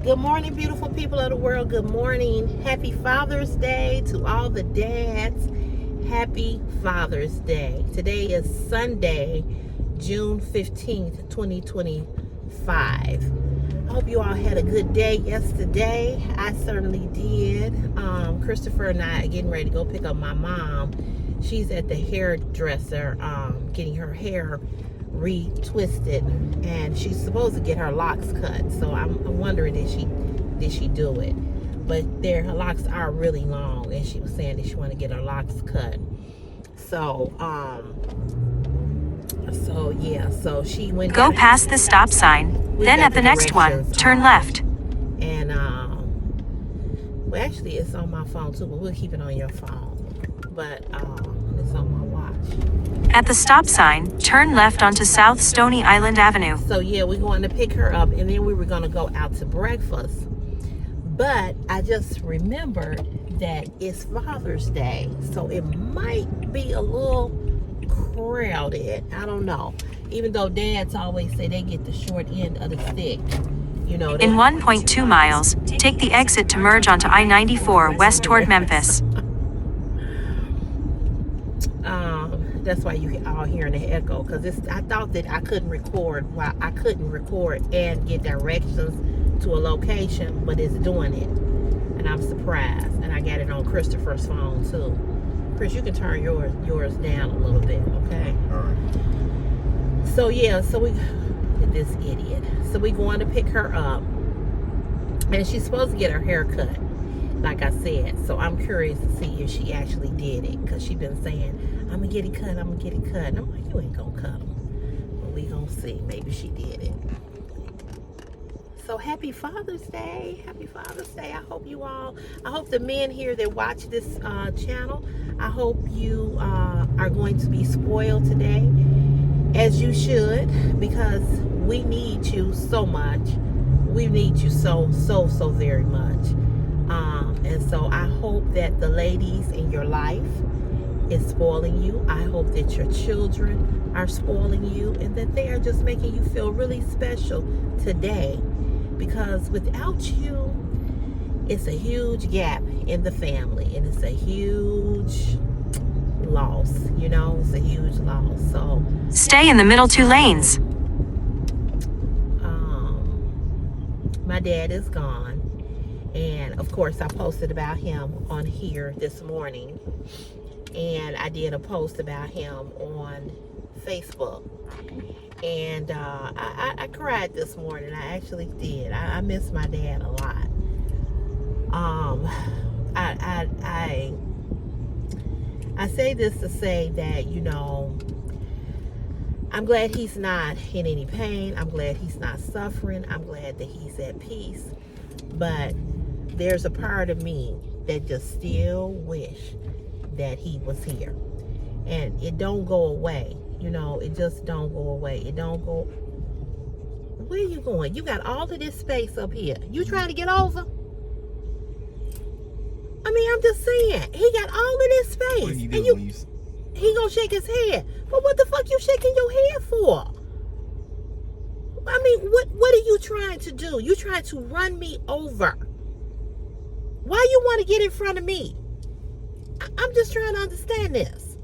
Good morning, beautiful people of the world. Good morning. Happy Father's Day to all the dads. Happy Father's Day. Today is Sunday, June 15th, 2025. I hope you all had a good day yesterday. I certainly did. Christopher and I are getting ready to go pick up my mom. She's at the hairdresser getting her hair retwisted, and she's supposed to get her locks cut. So I'm wondering, did she do it? But her locks are really long, and she was saying that she wanted to get her locks cut. So so she went. Go past the stop sign, then at the next one, turn left. And well, actually, it's on my phone too, but we'll keep it on your phone. But it's on my watch. At the stop sign, turn left onto South Stony Island Avenue. So yeah, we're going to pick her up, and then we were going to go out to breakfast. But I just remembered that it's Father's Day, so it might be a little crowded. I don't know. Even though dads always say they get the short end of the stick. You know, in 1.2 miles, take the exit to merge onto I-94 west toward Memphis. That's why you all hearing the echo, because I thought that I couldn't record. Well, I couldn't record and get directions to a location, but it's doing it, and I'm surprised. And I got it on Christopher's phone too. Chris, you can turn yours down a little bit, okay? All right. So yeah, this idiot. So we going to pick her up, and she's supposed to get her hair cut, like I said. So I'm curious to see if she actually did it, because she's been saying, I'm gonna get it cut, I'm gonna get it cut. And I'm like, you ain't gonna cut them. But we gonna see. Maybe she did it. So happy Father's Day. Happy Father's Day. I hope the men here that watch this channel, I hope you are going to be spoiled today, as you should, because we need you so much. We need you so very much. And so I hope that the ladies in your life is spoiling you. I hope that your children are spoiling you, and that they are just making you feel really special today, because without you, it's a huge gap in the family, and it's a huge loss. You know, it's a huge loss. So stay in the middle 2 lanes. My dad is gone, and of course I posted about him on here this morning, and I did a post about him on Facebook, and I cried this morning. I actually did. I miss my dad a lot. I say this to say that, you know, I'm glad he's not in any pain. I'm glad he's not suffering. I'm glad that he's at peace. But there's a part of me that just still wish that he was here. And it don't go away. You know, it just don't go away. It don't go. Where are you going? You got all of this space up here. You trying to get over? I mean, I'm just saying. He got all of this space. What he do and when he gonna shake his head. But what the fuck you shaking your head for? I mean, what are you trying to do? You trying to run me over. Why you want to get in front of me? I'm just trying to understand this.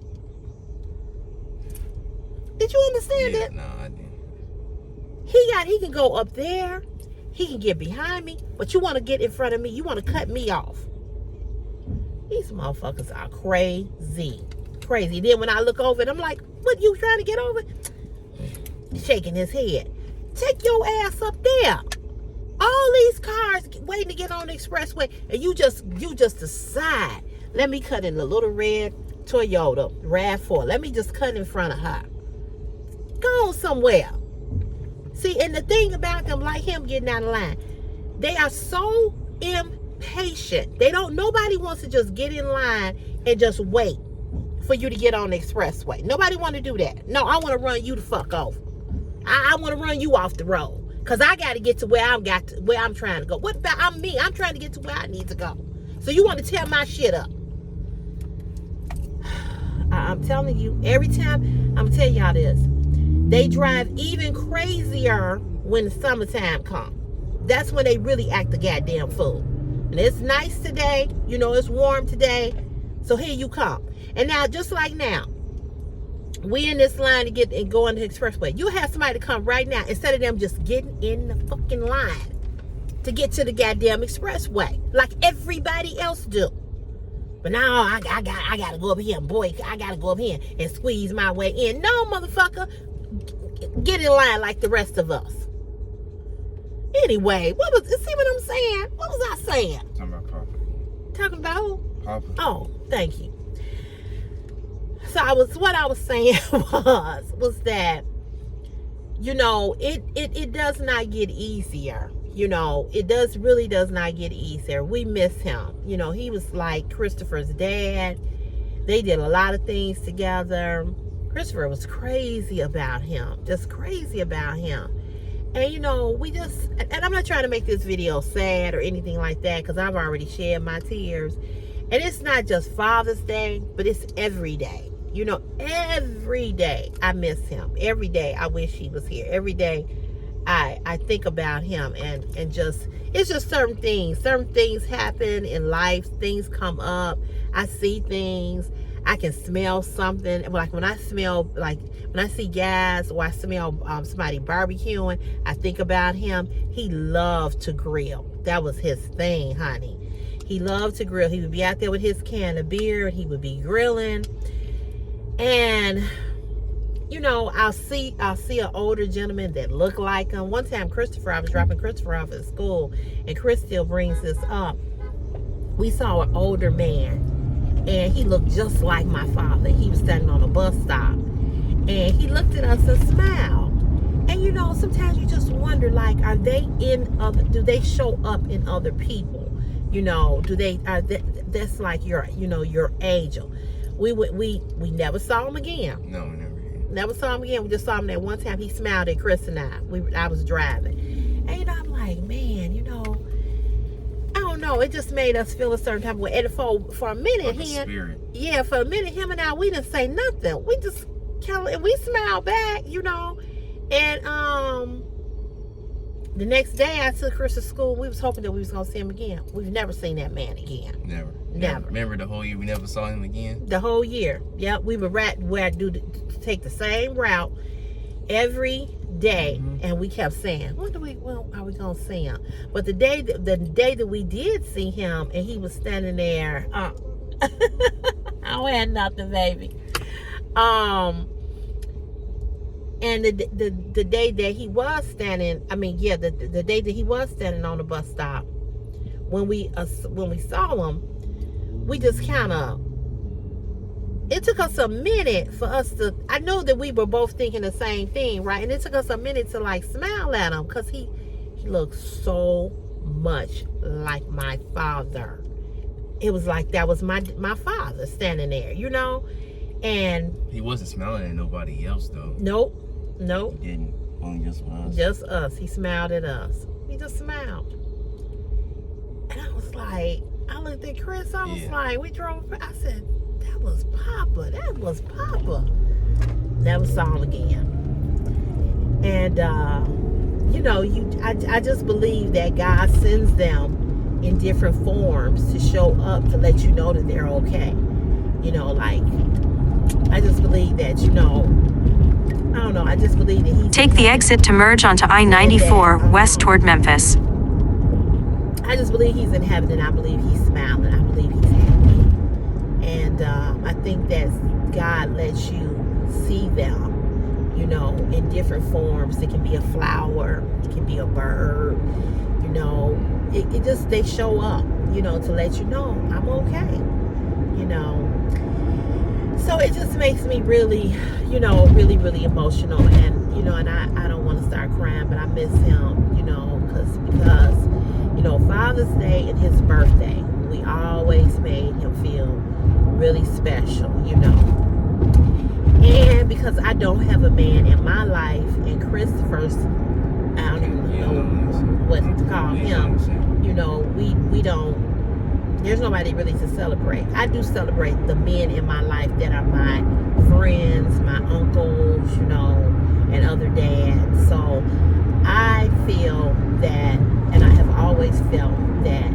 Did you understand it? No, I didn't. He can go up there. He can get behind me. But you want to get in front of me. You want to cut me off. These motherfuckers are crazy. Crazy. Then when I look over it, I'm like, what, you trying to get over? Shaking his head. Take your ass up there. All these cars waiting to get on the expressway, and you just decide, let me cut in the little red Toyota RAV4. Let me just cut in front of her. Go on somewhere. See, and the thing about them, like him getting out of line, they are so impatient. Nobody wants to just get in line and just wait for you to get on the expressway. Nobody want to do that. No, I want to run you the fuck off. I want to run you off the road, because I got to get to where I'm trying to go. What about I'm me? I'm trying to get to where I need to go. So you want to tear my shit up? I'm telling you, every time, I'm telling y'all this, they drive even crazier when the summertime comes. That's when they really act the goddamn fool. And it's nice today, you know, it's warm today, so here you come. And now, just like now, we in this line to get and go on the expressway. You have somebody to come right now instead of them just getting in the fucking line to get to the goddamn expressway like everybody else do. But now I gotta go up here and I gotta go up here and squeeze my way in. No, motherfucker, get in line like the rest of us. Anyway, see what I'm saying? What was I saying? Talking about Papa. Talking about who? Papa. Oh, thank you. So what I was saying was that, you know, it does not get easier. You know, it really does not get easier. We miss him. You know, he was like Christopher's dad. They did a lot of things together. Christopher was crazy about him, just crazy about him. And, you know, and I'm not trying to make this video sad or anything like that, because I've already shed my tears. And it's not just Father's Day, but it's every day. You know, every day I miss him. Every day I wish he was here. Every day I think about him, and it's just certain things happen in life. Things come up. I see things. I can smell something. Like when I see gas, or I smell somebody barbecuing, I think about him. He loved to grill. That was his thing, honey. He loved to grill. He would be out there with his can of beer, and he would be grilling. And, you know, I'll see an older gentleman that look like him. One time, I was dropping Christopher off at school, and Chris still brings this up. We saw an older man, and he looked just like my father. He was standing on a bus stop, and he looked at us and smiled. And, you know, sometimes you just wonder, like, do they show up in other people? You know, that's like your angel. We never saw him again. No, we never. Never saw him again. We just saw him that one time. He smiled at Chris and I was driving. And, you know, I'm like, man, you know, I don't know. It just made us feel a certain type of way. And for a minute, for a minute, him and I, we didn't say nothing. We just and we smiled back, you know. And the next day I took Chris to school. We was hoping that we was gonna see him again. We've never seen that man again. Never. Never. Remember the whole year we never saw him again? The whole year. Yep. We would take the same route every day, and we kept saying, when are we gonna see him? But the day that we did see him, and he was standing there, I don't have nothing, baby. And the day that he was standing, the day that he was standing on the bus stop, when we saw him, we just kind of, it took us a minute for us to, I know that we were both thinking the same thing, right? And it took us a minute to like smile at him, because he looked so much like my father. It was like that was my father standing there, you know? And he wasn't smiling at nobody else, though. Nope. He didn't. Only just us. Just us. He smiled at us. He just smiled. And I was like, I looked at Chris. I was like, we drove. I said, that was Papa. That was Papa. Never saw him again. And, you know, I just believe that God sends them in different forms to show up to let you know that they're okay. You know, like, I just believe that, you know, I don't know, I just believe that Take the exit to merge onto I-94 west toward Memphis. I just believe he's in heaven, and I believe he's smiling. I believe he's happy. And I think that God lets you see them, you know, in different forms. It can be a flower, it can be a bird, you know. It just, they show up, you know, to let you know I'm okay, you know. So it just makes me really, you know, really, really emotional. And, you know, and I don't want to start crying, but I miss him, you know, because, you know, Father's Day and his birthday, we always made him feel really special, you know. And because I don't have a man in my life, and Christopher's, I don't even know what to call him, you know, we don't, there's nobody really to celebrate. I do celebrate the men in my life that are my friends, my uncles, you know, and other dads. So I feel that, and always felt that,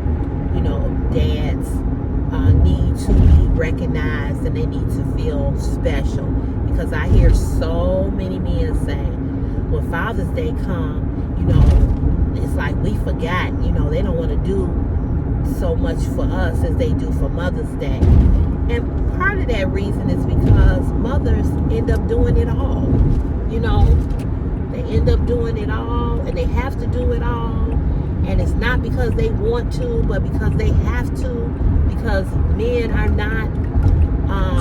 dads need to be recognized and they need to feel special, because I hear so many men say, when Father's Day come, it's like we forgot, they don't want to do so much for us as they do for Mother's Day. And part of that reason is because mothers end up doing it all. They end up doing it all, and they have to do it all. And it's not because they want to, but because they have to, because men are not.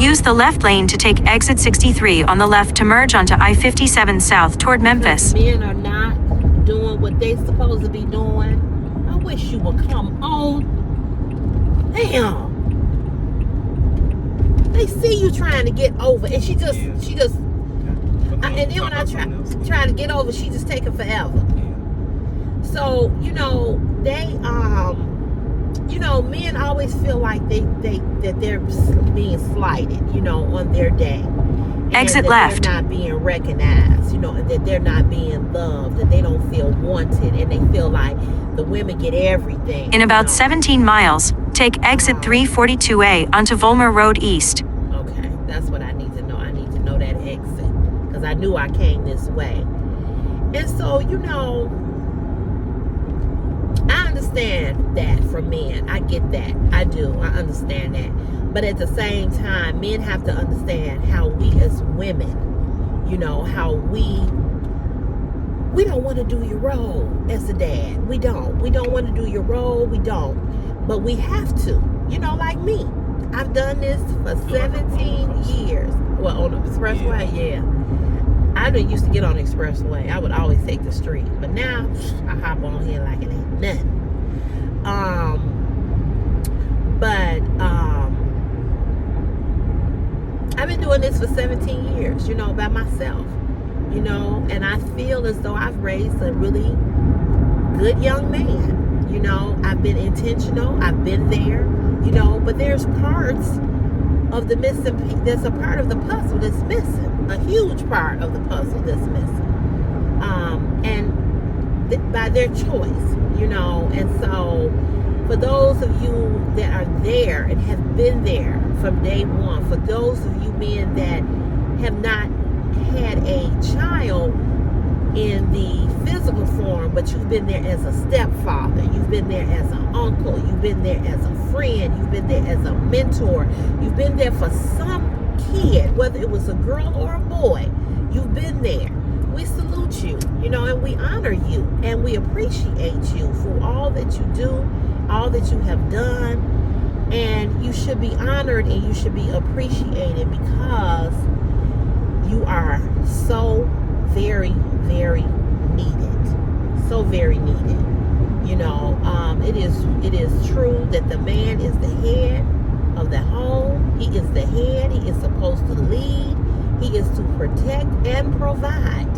Use the left lane to take exit 63 on the left to merge onto I-57 south toward Memphis. Men are not doing what they supposed to be doing. I wish you would come on. Damn. They see you trying to get over, and she just, and then when I try to get over, she just taking forever. So, they, men always feel like that they're being slighted, on their day. Exit that left. They're not being recognized, and that they're not being loved, that they don't feel wanted, and they feel like the women get everything. In about 17 miles, take exit 342A onto Volmer Road East. Okay, that's what I need to know. I need to know that exit, because I knew I came this way. And so, I understand that for men. I get that. I do. I understand that. But at the same time, men have to understand how we as women, how we don't want to do your role as a dad. We don't. We don't want to do your role. We don't. But we have to. Like me. I've done this for 17 years. Well, on the expressway, yeah. I didn't used to get on the expressway. I would always take the street. But now, I hop on here like it ain't nothing. I've been doing this for 17 years, by myself. And I feel as though I've raised a really good young man. I've been intentional. I've been there, but there's parts of the missing, there's a part of the puzzle that's missing, a huge part of the puzzle that's missing, and by their choice, and so for those of you that are there and have been there from day one, for those of you men that have not had a child in the physical form, but you've been there as a stepfather, you've been there as an uncle, you've been there as a friend, you've been there as a mentor, you've been there for some kid, whether it was a girl or a boy, you've been there. We salute you, and we honor you, and we appreciate you for all that you do, all that you have done, and you should be honored and you should be appreciated, because you are so very, very needed. So very needed. It is true that the man is the head of the home. He is the head. He is supposed to lead. He is to protect and provide.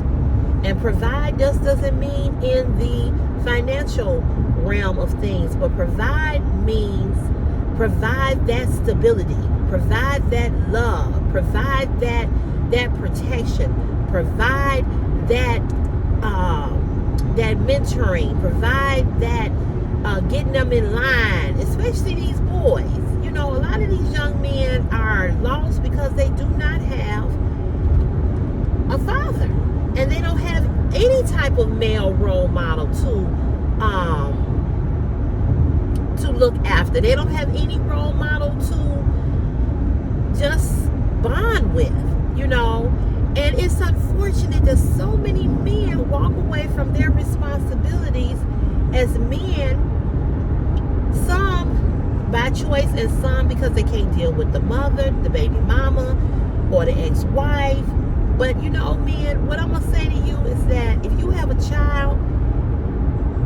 And provide just doesn't mean in the financial realm of things, but provide means provide that stability, provide that love, provide that protection, provide that that mentoring, provide that getting them in line, especially these boys. A lot of these young men are lost because they do not have a father, and they don't have any type of male role model to look after. They don't have any role model to just bond with, and it's unfortunate that so many men walk away from their responsibilities as men, some by choice and some because they can't deal with the mother, the baby mama, or the ex-wife. But men, what I'm gonna say to you is that if you have a child,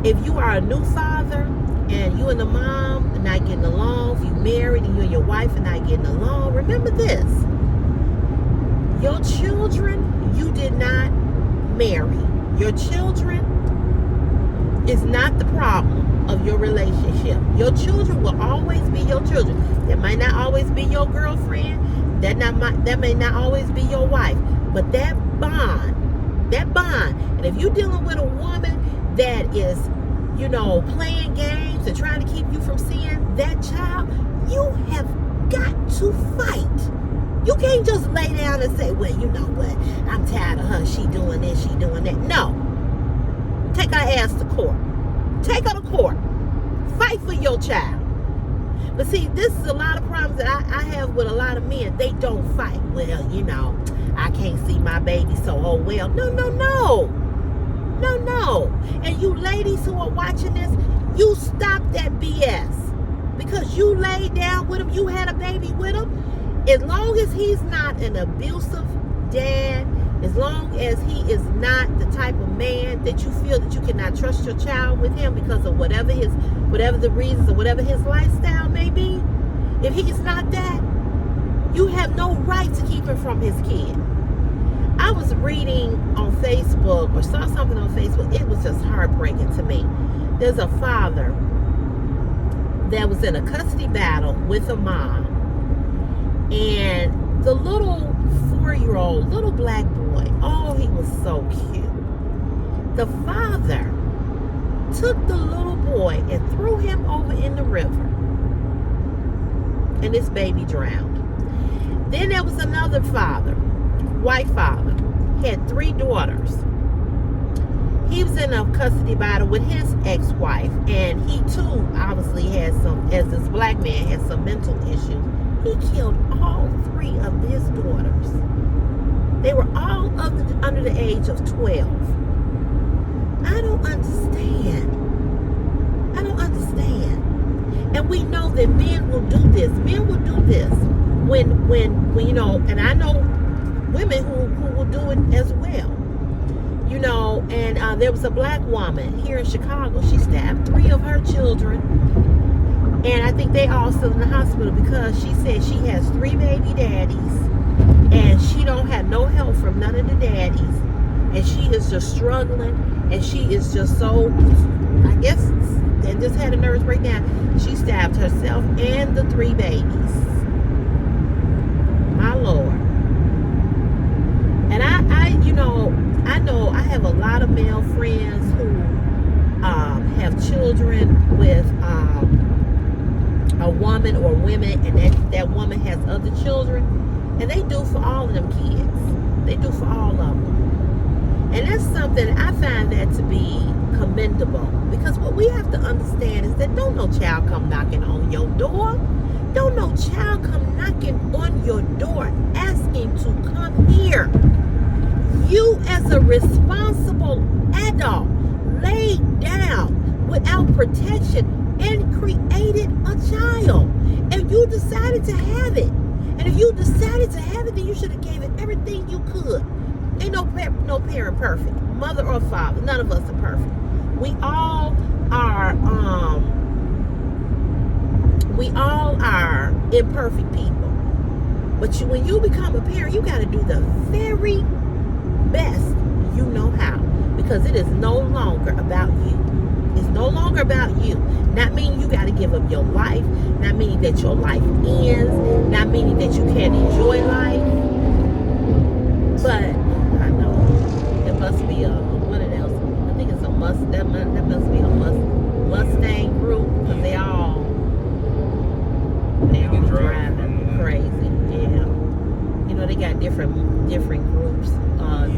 if you are a new father and you and the mom are not getting along, if you married and you and your wife are not getting along, remember this: your children you did not marry. Your children is not the problem of your relationship. Your children will always be your children. That might not always be your girlfriend. That may not always be your wife. But that bond, and if you're dealing with a woman that is playing games and trying to keep you from seeing that child, you have got to fight. You can't just lay down and say, well, you know what, I'm tired of her, she doing this, she doing that. No. Take her ass to court. Take her to court. Fight for your child. But see, this is a lot of problems that I have with a lot of men. They don't fight. Well, I can't see my baby, so oh well. No. And you ladies who are watching this, you stop that BS. Because you laid down with him, you had a baby with him. As long as he's not an abusive dad, as long as he is not the type of man that you feel that you cannot trust your child with him because of whatever the reasons or whatever his lifestyle may be, if he's not that, you have no right to keep him from his kid. I was reading on Facebook or saw something on Facebook. It was just heartbreaking to me. There's a father that was in a custody battle with a mom. And the little 4-year-old, little black boy, oh, he was so cute. The father took the little boy and threw him over in the river. And this baby drowned. Then there was another father, white father, had 3 daughters. He was in a custody battle with his ex-wife, and he too obviously had as this black man, had some mental issues. He killed all 3 of his daughters. They were all under the age of 12. I don't understand. And we know that men will do this. Men will do this when and I know women who will do it as well. And there was a black woman here in Chicago. She stabbed 3 of her children. And I think they all still in the hospital because she said she has 3 baby daddies and she don't have no help from none of the daddies. And she is just struggling and she is just so, I guess, and just had a nervous breakdown. She stabbed herself and the 3 babies. My Lord. And I know I have a lot of male friends who have children with a woman or women, and that woman has other children, and they do for all of them kids. They do for all of them. And that's something, I find that to be commendable, because what we have to understand is that don't no child come knocking on your door. Don't no child come knocking on your door asking to come here. You as a responsible adult laid down without protection and created a child, and you decided to have it. And if you decided to have it, then you should have gave it everything you could. Ain't no parent perfect, mother or father. None of us are perfect. We all are imperfect people. But when you become a parent, you got to do the very best you know how, because it is no longer about you. It's no longer about you. Not meaning you got to give up your life. Not meaning that your life ends. Not meaning that you can't enjoy life. But I know it must be what else? I think it's a that must be a Mustang group, because they all driving crazy. Yeah. They got different groups,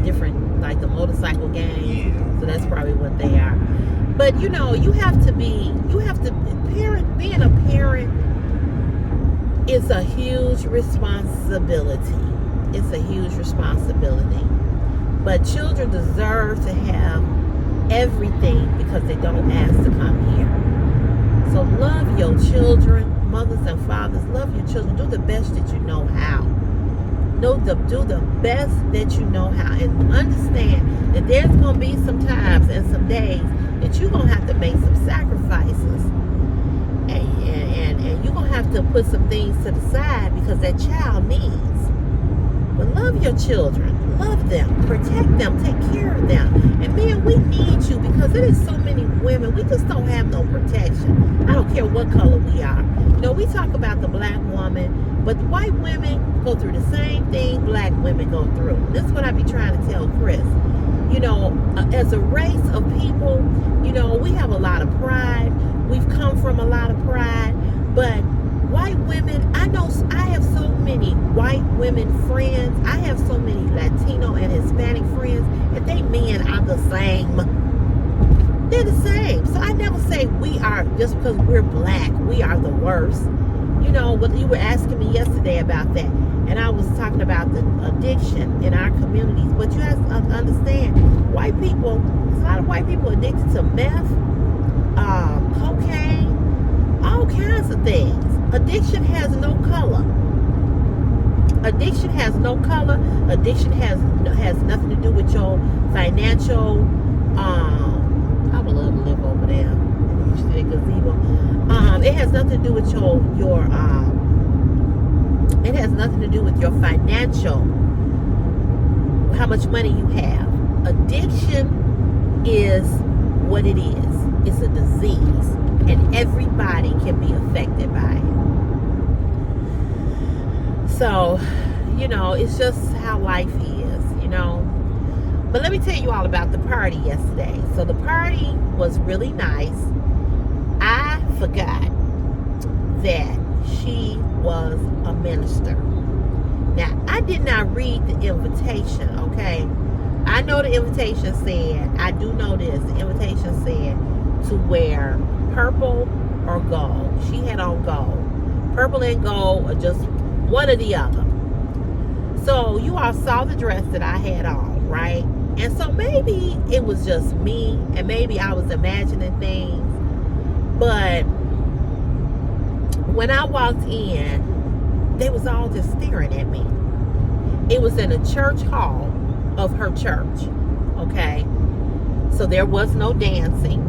different, like the motorcycle gang. Yeah. So that's probably what they are. But being a parent is a huge responsibility. It's a huge responsibility. But children deserve to have everything because they don't ask to come here. So love your children, mothers and fathers, love your children. Do the best that you know how. Do the best that you know how, and understand that there's going to be some times and some days that you're going to have to make some sacrifices, and you're going to have to put some things to the side because that child needs. But love your children, love them, protect them, take care of them. And man, we need you, because there is so many women, we just don't have no protection. I don't care what color we are. We talk about the black woman, but white women go through the same thing black women go through. This is what I be trying to tell Chris. you know, as a race of people, you know, we have a lot of pride. We've come from a lot of pride. But white women, I know I have so many white women friends. I have so many Latino and Hispanic friends, and they men are the same. They're the same. So I never say we are, just because we're black, we are the worst. You know, but you were asking me yesterday about that, and I was talking about the addiction in our communities. But you have to understand, white people, there's a lot of white people addicted to meth, cocaine, all kinds of things. Addiction has no color. Addiction has no color. Addiction has nothing to do with your financial. I would love to live over there. It has nothing to do with your it has nothing to do with your financial, how much money you have. Addiction is what it is. It's a disease, and everybody can be affected by it. So, you know, it's just how life is, you know. But let me tell you all about the party yesterday. So the party was really nice. I forgot that she was a minister. Now, I did not read the invitation, okay? I know the invitation said, I do know this, the invitation said to wear purple or gold. She had on gold. Purple and gold, or just one or the other. So you all saw the dress that I had on, right? And so maybe it was just me, and maybe I was imagining things. But when I walked in, they was all just staring at me. It was in a church hall of her church, okay? So there was no dancing.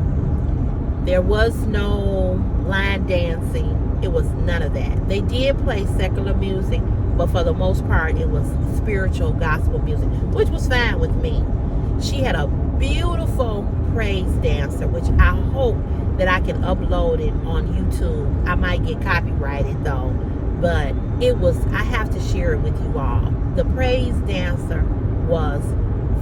There was no line dancing. It was none of that. They did play secular music, but for the most part, it was spiritual gospel music, which was fine with me. She had a beautiful praise dancer, which I hope that I can upload it on YouTube. I might get copyrighted though, but it was, I have to share it with you all. The praise dancer was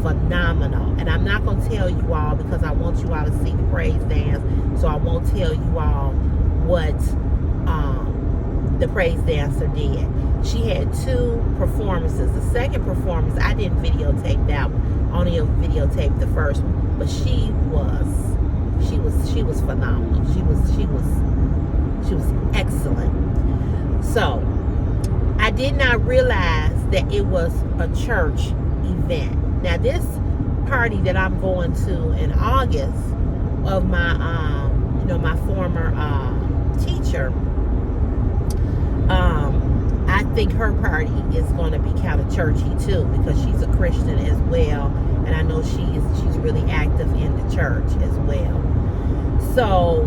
phenomenal, and I'm not going to tell you all because I want you all to see the praise dance, so I won't tell you all what the praise dancer did. She had 2 performances. The second performance, I didn't videotape that one, only videotaped the first one, but she was phenomenal. She was excellent. So I did not realize that it was a church event. Now this party that I'm going to in August of my my former teacher, I think her party is going to be kind of churchy too, because she's a Christian as well, and I know she's really active in the church as well. So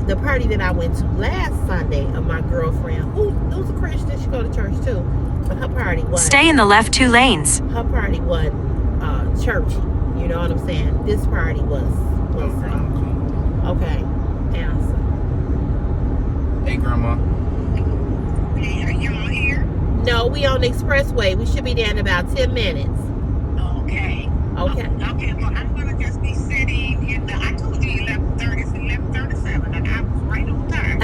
the party that I went to last Sunday of my girlfriend, who's a Christian, she go to church too, but her party wasn't. Stay in the left 2 lanes. Her party wasn't churchy. You know what I'm saying? This party was okay. Answer. Hey, Grandma. Hey, are you all here? No, we on the expressway. We should be there in about 10 minutes. Okay. Okay. Okay, well, I'm going to just be sitting in the, I told you 11:30, it's 11:37, and I was right on time.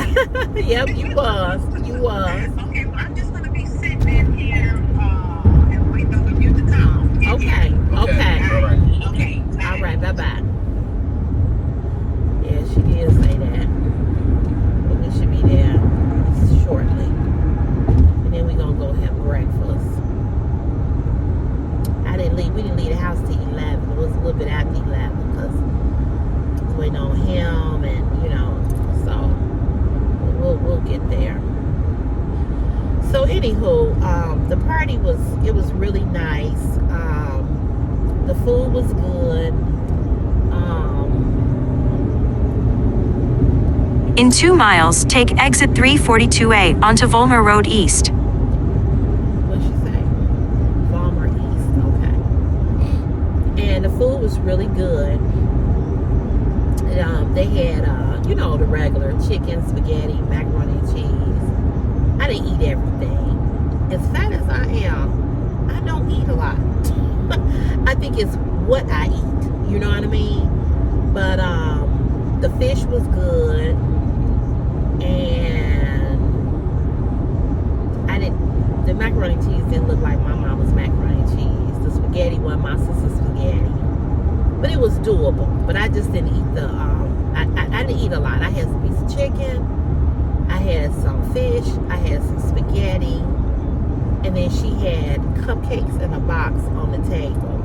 Yep, you was. Okay, well, I'm just going to be sitting in here and waiting on you to come. Okay. All right. Okay. All right, bye-bye. Yeah, she did say that. But we should be there shortly. And then we're going to go have breakfast. We didn't leave the house till 11. It was a little bit after 11 because I was waiting on him, and so we'll get there. So anywho, the party was really nice. The food was good. In 2 miles, take exit 342A onto Volmer Road East. What'd she say? Volmer East, okay. And the food was really good. They had, the regular chicken, spaghetti, macaroni and cheese. I didn't eat everything. As fat as I am, I don't eat a lot. I think it's what I eat. You know what I mean? But the fish was good, and the macaroni and cheese didn't look like my mama's macaroni and cheese. The spaghetti wasn't my sister's spaghetti, but it was doable. But I just didn't eat I didn't eat a lot. I had some piece of chicken, I had some fish, I had some spaghetti, and then she had cupcakes in a box on the table.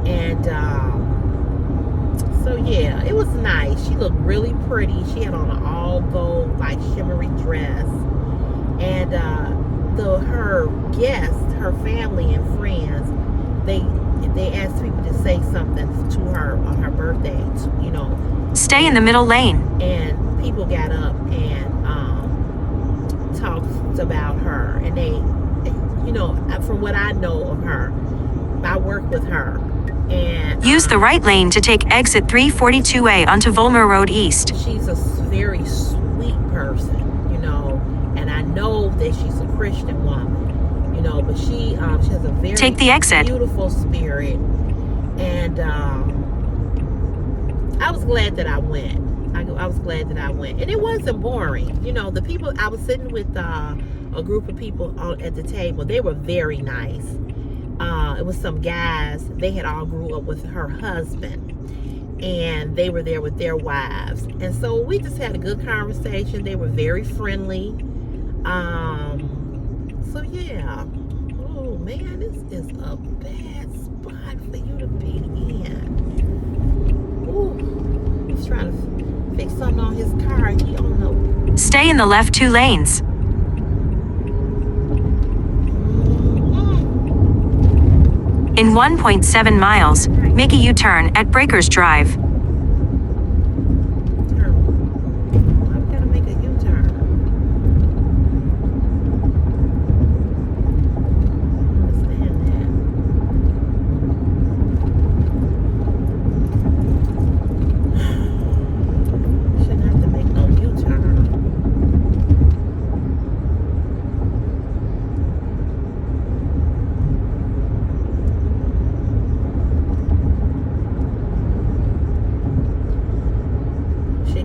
And so yeah, it was nice. She looked really pretty. She had on an all gold, like shimmery dress, and her guests, her family and friends, they asked people to say something to her on her birthday. You know, Stay in the middle lane. and people got up and talked about her, and they, you know, from what I know of her, I work with her, and Use the right lane to take exit 342A onto Volmer Road East. she's a very sweet person, you know, and I know that she's a Christian woman, you know, but she has a very Take the exit. beautiful spirit, and I was glad that I went. I was glad that I went, and it wasn't boring. You know, the people, I was sitting with a group of people at the table. They were very nice. It was some guys. They had all grew up with her husband, and they were there with their wives, and so we just had a good conversation. They were very friendly. So yeah. Oh man, this is a bad spot for you to be in. Ooh, he's trying to fix something on his car, and he don't know. Stay in the left 2 lanes. In 1.7 miles, make a U-turn at Breakers Drive. I've got to make a U-turn. I understand that. Shouldn't have to make no U-turn.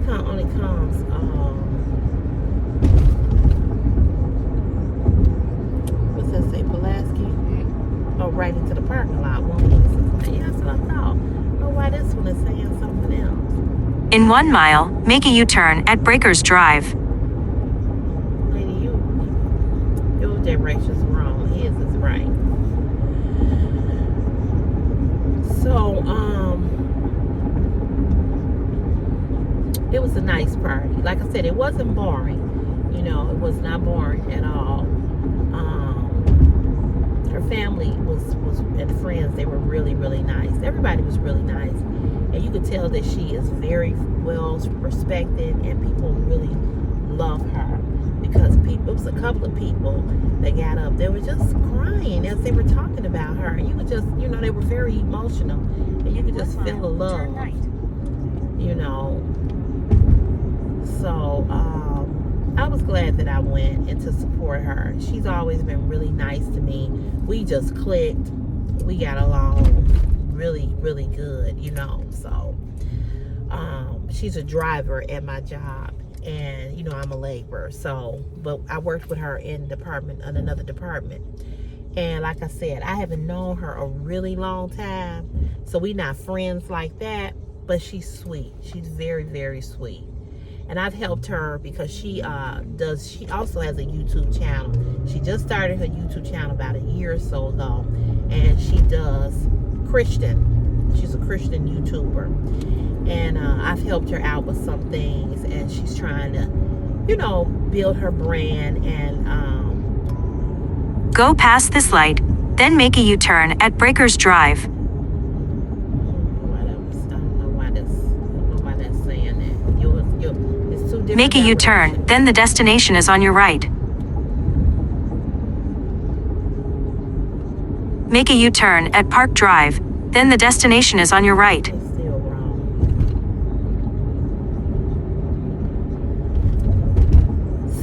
Only comes what's that say, Pulaski? Oh, right into the parking lot. Yeah, that's what I thought. I don't know why this one is saying something else. In 1 mile, make a U-turn at Breakers Drive. Lady, your direction's wrong. His is right. So it was a nice party. Like I said, it wasn't boring. You know, it was not boring at all. Her family was and friends, they were really, really nice. Everybody was really nice. And you could tell that she is very well respected, and people really love her, because it was a couple of people that got up. They were just crying as they were talking about her. And you could just, you know, they were very emotional. And you could just feel the love. You know. So I was glad that I went and to support her. She's always been really nice to me. We just clicked. We got along really, really good, you know. So she's a driver at my job, and you know, I'm a laborer. So, but I worked with her in another department. And like I said, I haven't known her a really long time, so we not friends like that. But she's sweet. She's very, very sweet. And I've helped her because she also has a YouTube channel. She just started her YouTube channel about a year or so ago. And she does Christian. She's a Christian YouTuber. And I've helped her out with some things. And she's trying to, you know, build her brand. And Go past this light, then make a U-turn at Breakers Drive. Make a U-turn, then the destination is on your right. Make a U-turn at Park Drive, then the destination is on your right. It's still wrong.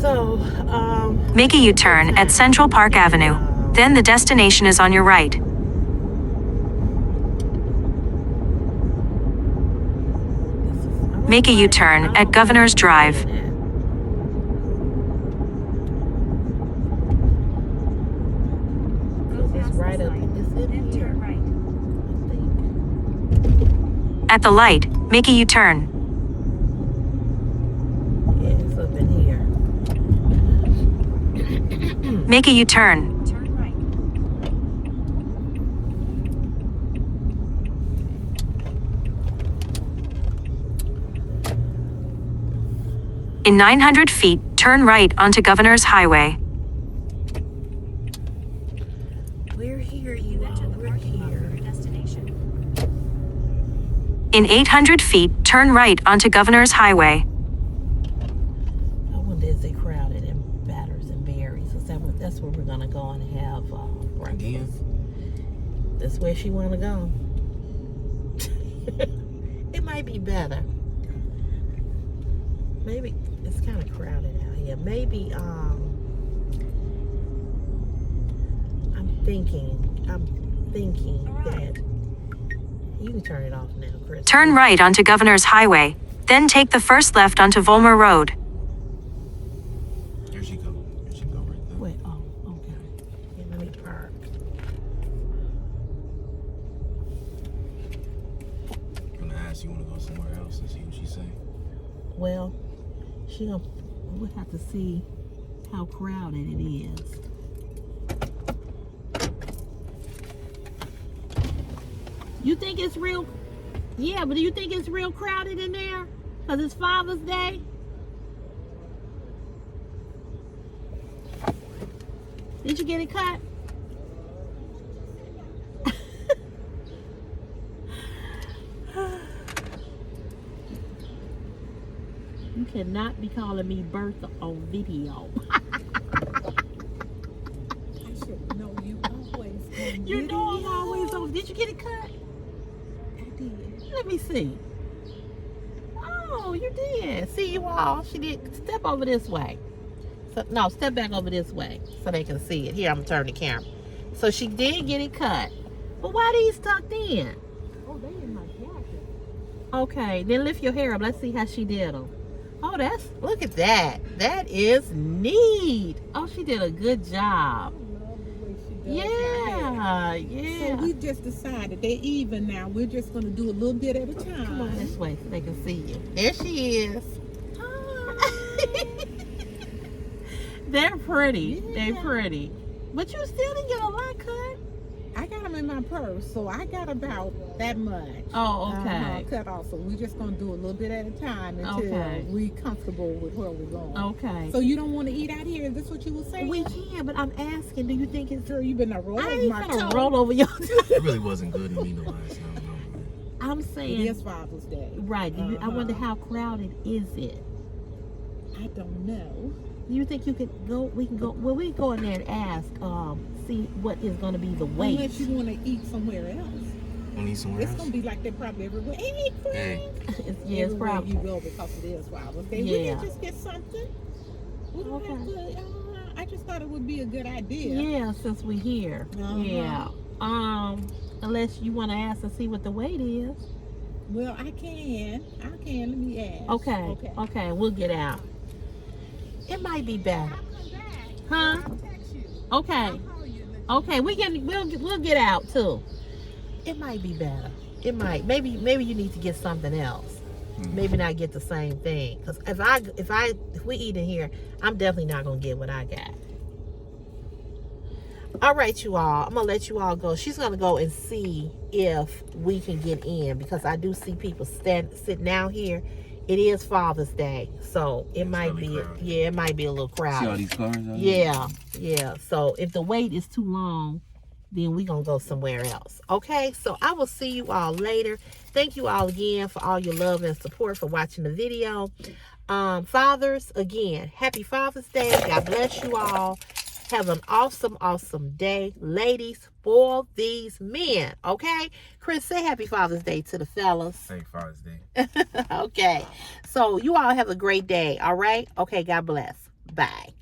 So, Make a U-turn at Central Park Avenue, then the destination is on your right. make a U-turn at Governor's Drive. It's right up. It's in here. I think. At the light, make a U-turn. Yeah, it's up in here. Make a U-turn. In 900 feet, turn right onto Governor's Highway. We're here, you all. We're here. In 800 feet, turn right onto Governor's Highway. I wonder is it crowded in Batters and Berries? That's where we're gonna go and have breakfast. That's where she wanna go. It might be better. Maybe it's kind of crowded out here. Maybe I'm thinking that you can turn it off now, Chris. Turn right onto Governor's Highway, then take the first left onto Volmer Road. There she go. There she go right there. Wait, oh, okay. Yeah, let me park. I'm gonna ask you wanna go somewhere else and see what she say. Well, we'll have to see how crowded it is. You think it's real? Yeah, but do you think it's real crowded in there? Because it's Father's Day? Did you get it cut? You cannot be calling me Bertha on video. I should know you always on You know I'm video. always on. Did you get it cut? I did. Let me see. Oh, you did. See you all. She did. Step over this way. So, no, step back over this way so they can see it. Here, I'm going to turn the camera. So she did get it cut. But why these tucked in? Oh, they in my jacket. Okay, then lift your hair up. Let's see how she did them. Oh, look at that. That is neat. Oh, she did a good job. I love the way she does my hair. Yeah. So we just decided they're even now. We're just going to do a little bit at a time. Come on this way so they can see you. There she is. They're pretty. Yeah. They're pretty. But you still didn't get a lot cut. I got them in my purse, so I got about that much. Oh, okay. Cut off. So we're just going to do a little bit at a time until we comfortable with where we're going. Okay. So you don't want to eat out here? Is this what you were saying? We can, but I'm asking, do you think it's... Girl, you been a roll I over ain't my gonna toe. roll over your... It really wasn't good to me the last time. I'm It saying... is Father's Day. Right. I wonder how crowded is it? I don't know. Do you think you could go? We can go. Well, we go in there and ask. See what is going to be the weight. Unless you want to eat somewhere else. Wanna eat somewhere It's else? gonna be like that probably everywhere. Hey, Chris. Hey. Yeah, it's Everywhere probably. you go because it is Father's Day. We Yeah. can just get something. We don't have Okay. to. I just thought it would be a good idea. Yeah, since we're here. Uh-huh. Yeah. Unless you want to ask and see what the weight is. Well, I can. Let me ask. Okay. Okay. We'll get out. It might be better. Huh? I'll text you. Okay. I'll call you and let you Okay. We'll get out too. It might be better. It might. Maybe you need to get something else. Maybe not get the same thing. Because if we eat in here, I'm definitely not gonna get what I got. All right, you all. I'm gonna let you all go. She's gonna go and see if we can get in because I do see people sitting out here. It is Father's Day, so it might really be. crowded. Yeah, it might be a little crowded. See all these cars out here? Yeah. So if the wait is too long, then we gonna go somewhere else. Okay, so I will see you all later. Thank you all again for all your love and support for watching the video. Fathers, again, happy Father's Day. God bless you all. Have an awesome day. Ladies, spoil these men. Okay, Chris, say happy Father's Day to the fellas. Say Father's Day. Okay, so you all have a great day. All right. Okay, God bless. Bye.